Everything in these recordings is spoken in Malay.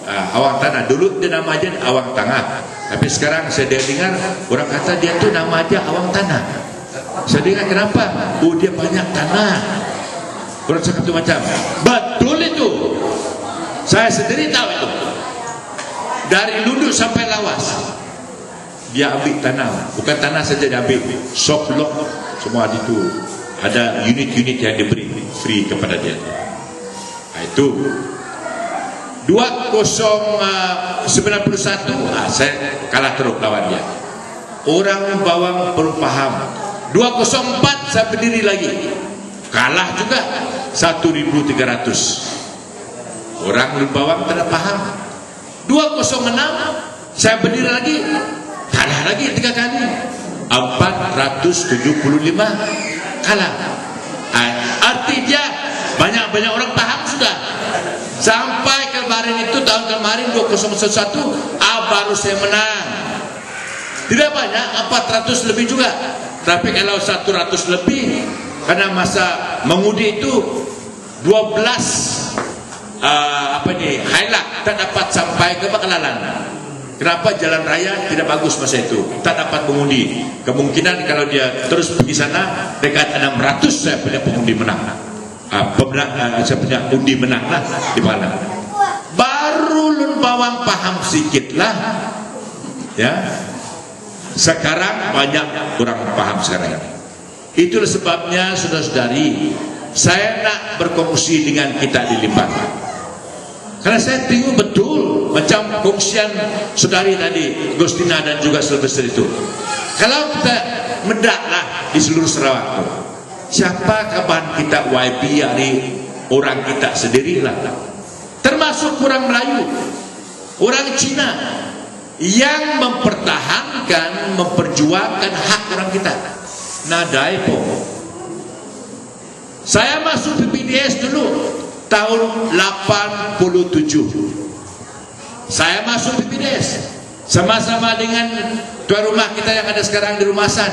Awang Tanah. Dulu dia nama aja Awang Tengah, tapi sekarang saya dengar orang kata dia tuh nama aja Awang Tanah. Saya dengar kenapa? Oh, dia banyak tanah. Orang cakap itu macam betul itu. Saya sendiri tahu itu. Dari Lunduk sampai Lawas dia ambil tanah. Bukan tanah saja dia ambil, shop block semua itu. Ada unit-unit yang diberi free kepada dia. Nah, itu 2091 saya kalah teruk lawan dia. Orang Bawang belum paham. 204 saya berdiri lagi, kalah juga 1.300. Orang Bawang tidak paham. 206 saya berdiri lagi, kalah lagi 3 kali, 475 kalah. Artinya banyak orang paham sudah. Sampai kemarin itu, tahun kemarin 2011 baru saya menang. Tidak banyak, 400 lebih juga. Tapi kalau 100 lebih, karena masa mengundi itu 12 highlight, tak dapat sampai ke Bakalan. Kenapa? Jalan raya tidak bagus masa itu, tak dapat mengundi. Kemungkinan kalau dia terus pergi sana dekat 600 saya punya pengundi menang. Saya punya undi menang lah di mana. Baru Lun Bawang paham sedikit lah, ya. Sekarang banyak orang paham sekarang. Itulah sebabnya saudara-saudari, saya nak berkongsi dengan kita di Limbang. Karena saya tengok betul macam kongsian saudari tadi, Gustina dan juga Sylvester itu. Kalau kita mendaklah di seluruh Sarawak, siapa kawan kita YB dari orang kita sendirilah, termasuk orang Melayu, orang Cina yang mempertahankan, memperjuangkan hak orang kita. Nadai po. Saya masuk PPDS dulu tahun 87. Saya masuk PPDS sama-sama dengan tuan rumah kita yang ada sekarang di Rumasan.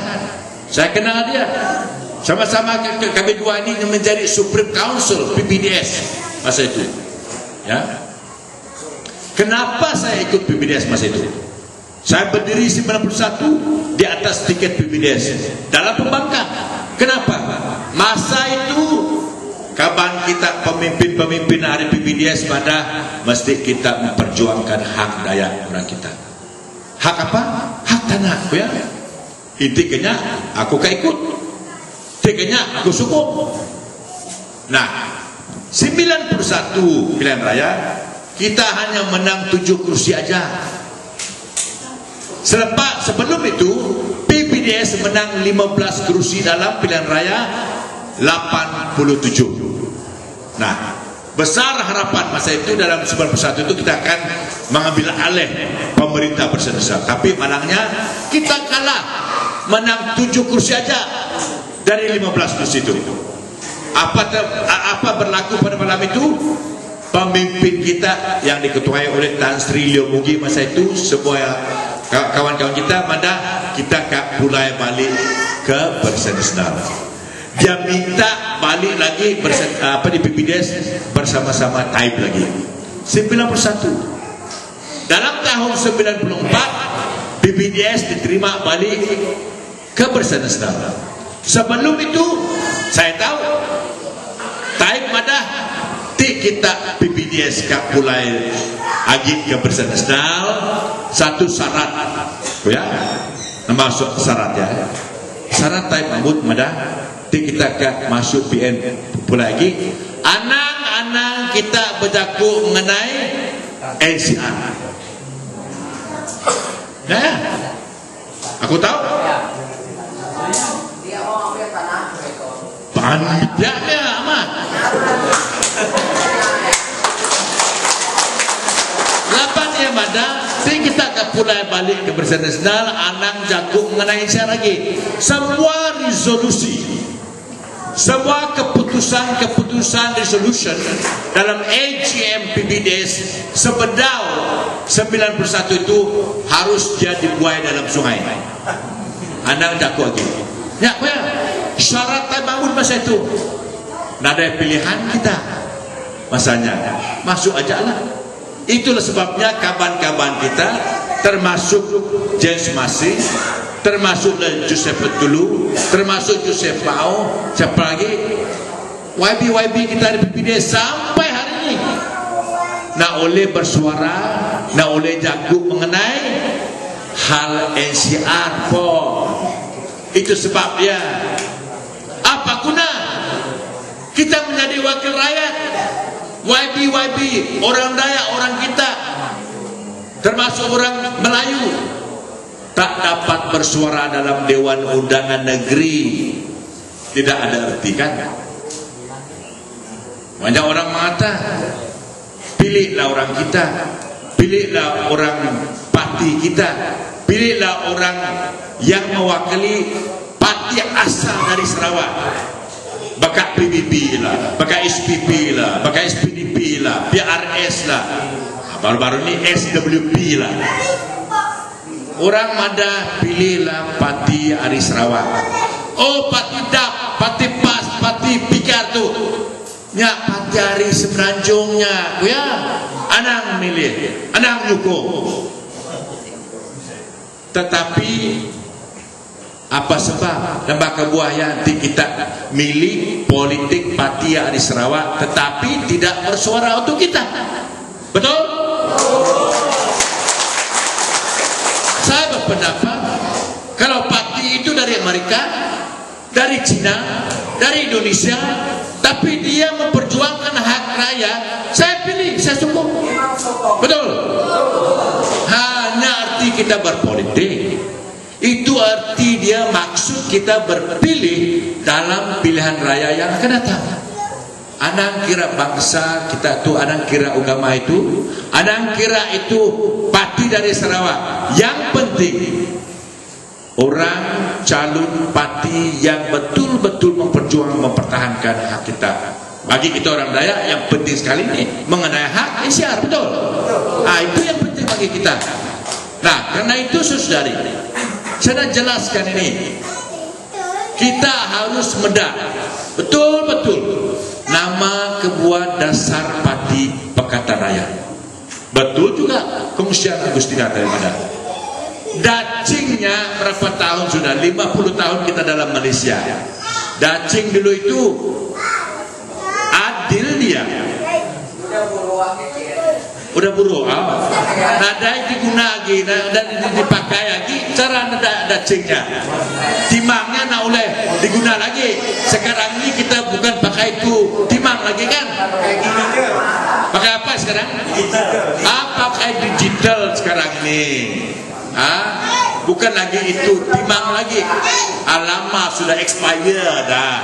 Saya kenal dia. Sama-sama kami dua ini menjadi Supreme Council PPDS masa itu. Ya. Kenapa saya ikut PPDS masa itu? Saya berdiri 91 di atas tiket PPDS dalam pembangkang. Kenapa? Masa itu kapan kita pemimpin-pemimpin hari PPDS pada mesti kita memperjuangkan hak Dayak orang kita. Hak apa? Hak tanah, ya. Intinya aku ikut. Tiketnya aku sukung. Nah, 91 pilihan raya kita hanya menang 7 kursi aja. Sebelum itu PPDS menang 15 kursi dalam pilihan raya 87. Nah, besar harapan masa itu dalam 91 itu kita akan mengambil alih pemerintah bersama. Tapi malangnya kita kalah, menang 7 kursi aja dari 15 kursi itu. Apa berlaku pada malam itu? Pemimpin kita yang diketuai oleh Tan Sri Leo Mugi masa itu, semua kawan-kawan kita, mana kita mulai balik ke Barisan Nasional. Dia minta balik lagi di PPDS bersama-sama Taib lagi. 91. Dalam tahun 94 PPDS diterima balik ke Barisan Nasional. Sebelum itu saya tahu Taib madah kita PPDS mulai agit ke Barisan Nasional. Satu syarat, ya, masuk syarat ya. Syarat Taib Mahmud madah kita masuk PN pula lagi. Anang-anang kita berjaku mengenai NCR. Ya, aku tahu. Pandanya amat. Lapan yang ada, kita pulai balik ke Barisan Nasional, anang jago mengenai NCR lagi. Semua resolusi, semua keputusan resolution dalam AGM PPDS sebedau 91 itu harus dia dibuai dalam sungai. Anang jago lagi. Ya, syarat Taib Mahmud masa itu. Nada pilihan kita masanya masuk aja lah. Itulah sebabnya kawan-kawan kita, termasuk James Masih, termasuk Joseph Betulu, termasuk Joseph Pao, siapa lagi, YB kita di PPD sampai hari ini nak oleh bersuara, nak oleh jago mengenai hal NCR. Itu sebabnya apa guna kita menjadi wakil rakyat? YB orang Dayak, orang kita, termasuk orang Melayu, tak dapat bersuara dalam Dewan Undangan Negeri. Tidak ada arti, kan? Banyak orang mengatakan, pilihlah orang kita, pilihlah orang parti kita, pilihlah orang yang mewakili parti asal dari Sarawak. Bakal PBB lah, bakal SPP lah, bakal SPDP lah, PRS lah, baru-baru ni SWP lah. Orang Mada pilihlah parti Ari Sarawak. Oh, parti DAP, parti PAS, parti Pikar tu nya parti Ari Semenanjungnya, ya anang milih, anang nyukung. Tetapi apa sebab lembaga buaya nanti kita milih politik parti Ari Sarawak tetapi tidak bersuara untuk kita? Betul? Saya berpendapat kalau parti itu dari Amerika, dari Cina, dari Indonesia, tapi dia memperjuangkan hak rakyat, saya pilih, saya sokong. Betul? Hanya arti kita berpolitik, itu arti dia maksud kita berpilih dalam pilihan raya yang akan datang. Anang kira bangsa kita tu, anang kira agama itu, anang kira itu parti dari Sarawak. Yang penting orang calon parti yang betul-betul mempertahankan hak kita. Bagi kita orang Dayak yang penting sekali ini mengenai hak NCR, betul? Itu yang penting bagi kita. Nah, karena itu saudari, saya jelaskan ini, kita harus mendak betul-betul nama kebuah dasar parti Pakatan Rakyat. Betul juga Kongsian Agustina daripada dacingnya berapa tahun sudah, 50 tahun kita dalam Malaysia. Dacing dulu itu adil dia, udah buruk, nada diguna lagi, nada dipakai lagi, cara nada dacingnya, timangnya nak oleh diguna lagi. Sekarang ini kita bukan pakai itu timang lagi, kan? Pakai apa sekarang? Pakai digital sekarang ini. Bukan lagi itu timang lagi. Lama sudah expire dah.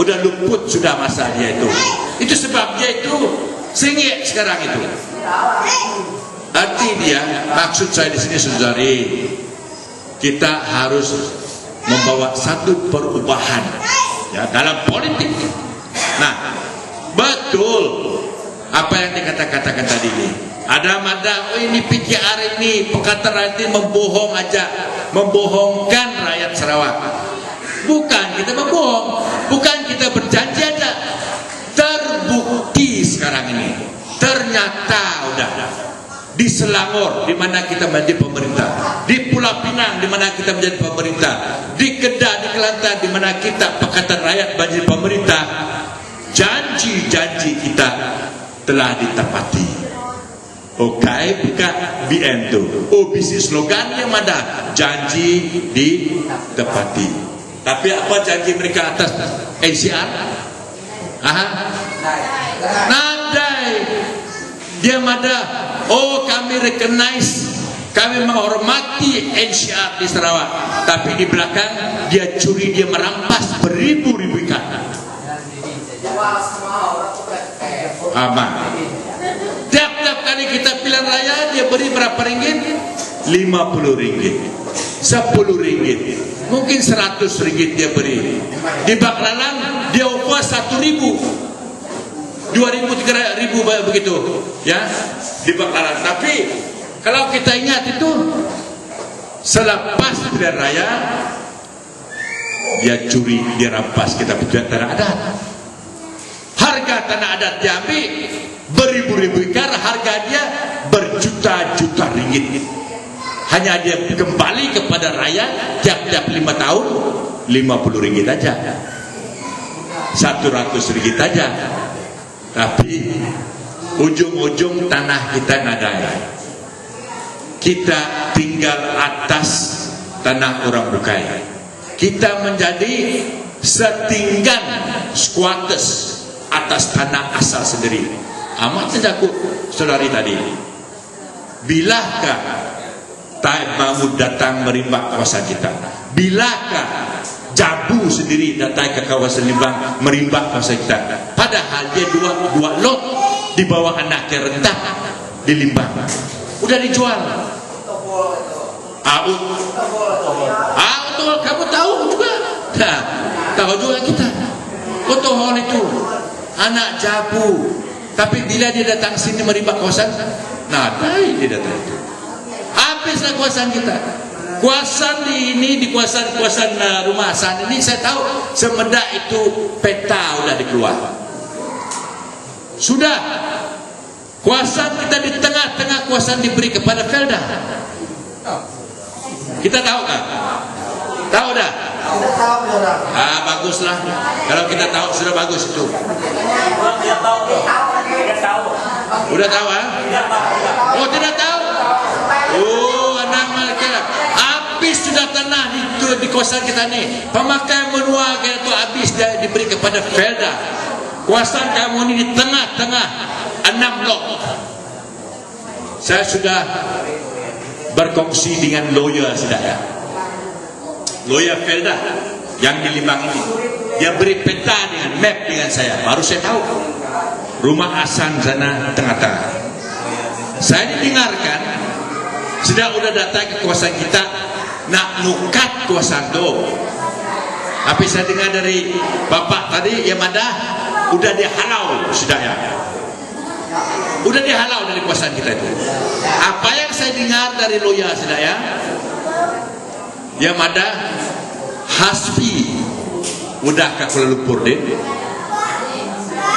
Udah luput sudah masa dia itu. Itu sebabnya itu sengit sekarang itu. Arti dia, maksud saya di sini saudari, kita harus membawa satu perubahan ya dalam politik. Nah, betul apa yang dikatakan tadi ini. Ada mada, oh ini PKR ini, Pakatan Rakyat ini membohong aja, membohongkan rakyat Sarawak. Bukan kita membohong, bukan kita berjanji aja. Terbukti sekarang ini, ternyata udah di Selangor di mana kita menjadi pemerintah, di Pulau Pinang di mana kita menjadi pemerintah, di Kedah, di Kelantan di mana kita Pakatan Rakyat menjadi pemerintah. Janji-janji kita telah ditepati. Oke, bukan BN tu. bisnis slogan yang ada, janji ditepati. Tapi apa janji mereka atas NCR? Nadai. Dia ada, kami recognize, kami menghormati NCR di Sarawak. Tapi di belakang dia curi, dia merampas beribu-ribu ikan. Aman. Tiap-tiap kali kita pilihan raya dia beri berapa ringgit? 50 ringgit, 10 ringgit, mungkin 100 ringgit dia beri. Di Baklalan dia upah 1.000, 2.000, 3.000 begitu ya di Baklalan. Tapi kalau kita ingat itu selepas pilihan raya dia curi, dia rampas kita punya tanah adat. Harga tanah adat diambil, beribu-ribu hektar, harga dia berjuta-juta ringgit. Hanya dia kembali kepada rakyat tiap-tiap 5 tahun 50 ringgit aja, 100 ringgit aja. Tapi ujung-ujung tanah kita ngadai. Kita tinggal atas tanah orang bukai. Kita menjadi setinggan squatters atas tanah asal sendiri. Amat takut saudari tadi. Bilakah Taib Mahmud datang merimbak kawasan kita? Bilakah Jabu sendiri datang ke kawasan Limbang merimbak kawasan kita? Padahal dia dua lot di bawah anaknya rentah di Limbang. Udah dijual. Betul, kamu tahu juga. Nah, tahu juga kita. Betul itu anak Jabu. Tapi bila dia datang sini merimbak kawasan, nah, dia datang itu. Habislah kuasaan kita. Kuasaan di kuasaan rumah Hasan ini saya tahu semenjak itu peta udah dikeluar. Sudah kuasaan kita di tengah-tengah kuasaan diberi kepada Felda. Kita tahu kan? Tahu dah? Baguslah. Kalau kita tahu sudah bagus itu. Udah tahu Oh, tidak tahu? Anak mereka habis sudah tanah di kawasan kita ni. Pemakaian menua kita tu habis diberi kepada Felda. Kuasaan kamu ni di tengah-tengah 6 blok. Saya sudah berkongsi dengan lawyer saya, lawyer Felda yang di Limbang ini. Dia beri peta dengan map dengan saya. Baru saya tahu rumah Hasan sana tengah-tengah. Saya didengarkan sudah datang ke kawasan kita nak nukat kawasan tu. Tapi saya dengar dari bapak tadi yang ada udah dihalau sudah ya. Udah dihalau dari kawasan kita itu. Apa yang saya dengar dari lawyer sudah ya, yang ada Hasfi udah ke Kuala Lumpur deh.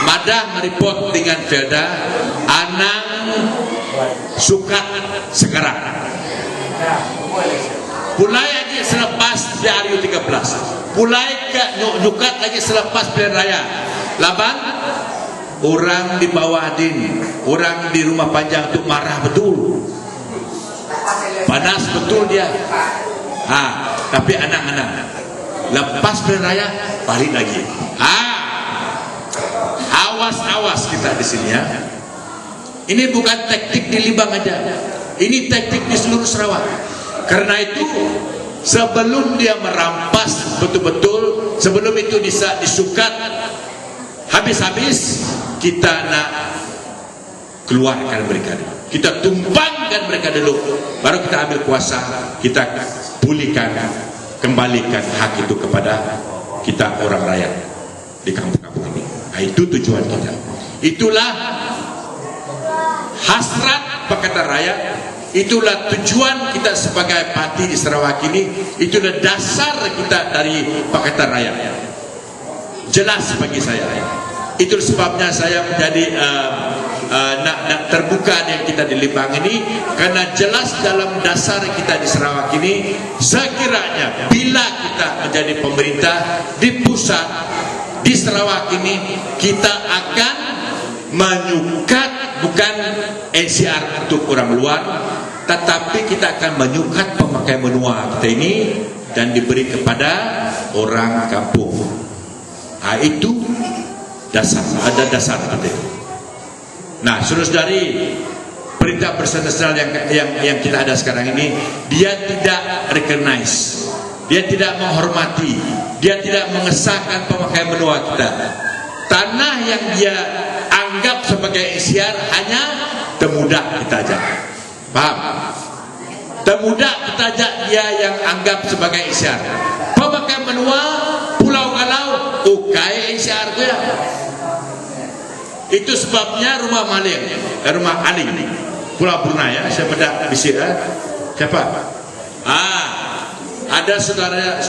Madah mereport dengan Felda Anang sukat sekarang. Pulai lagi selepas PRU 13. Pulai ke nyukat lagi selepas pilihan raya. Laban orang di bawah Din, orang di rumah panjang tu marah betul. Panas betul dia. Tapi anak-anak lepas pilihan raya balik lagi. Awas kita di sini ya. Ini bukan taktik di Limbang aja. Ini taktik di seluruh Sarawak. Karena itu sebelum dia merampas betul-betul, sebelum itu disukat habis-habis, kita nak keluarkan mereka dulu. Kita tumbangkan mereka dulu. Baru kita ambil kuasa, kita pulihkan, kembalikan hak itu kepada kita orang rakyat di kampung-kampung ini. Itu tujuan kita. Itulah hasrat Pakatan Rakyat. Itulah tujuan kita sebagai parti di Sarawak ini. Itulah dasar kita dari Pakatan Rakyat. Jelas bagi saya. Itu sebabnya saya menjadi nak terbuka dengan kita di Limbang ini, karena jelas dalam dasar kita di Sarawak ini, sekiranya bila kita menjadi pemerintah di pusat di Sarawak ini, kita akan menyukat bukan NCR untuk orang luar, tetapi kita akan menyukat pemakai menua kita ini dan diberi kepada orang kampung. Itu dasar, ada dasar kita. Nah, saudara-saudari, perintah bersih nasional yang kita ada sekarang ini, dia tidak recognize, dia tidak menghormati, dia tidak mengesahkan pemakaian menua kita. Tanah yang dia anggap sebagai NCR hanya Temudak kita aja. Paham? Temudak kita aja dia yang anggap sebagai NCR. Pemakaian menua Pulau Galau ukai NCR tu ya. Itu sebabnya rumah Maling, rumah Aling, Pulau Brunei ya. Saya pada bisik siapa? Ada saudara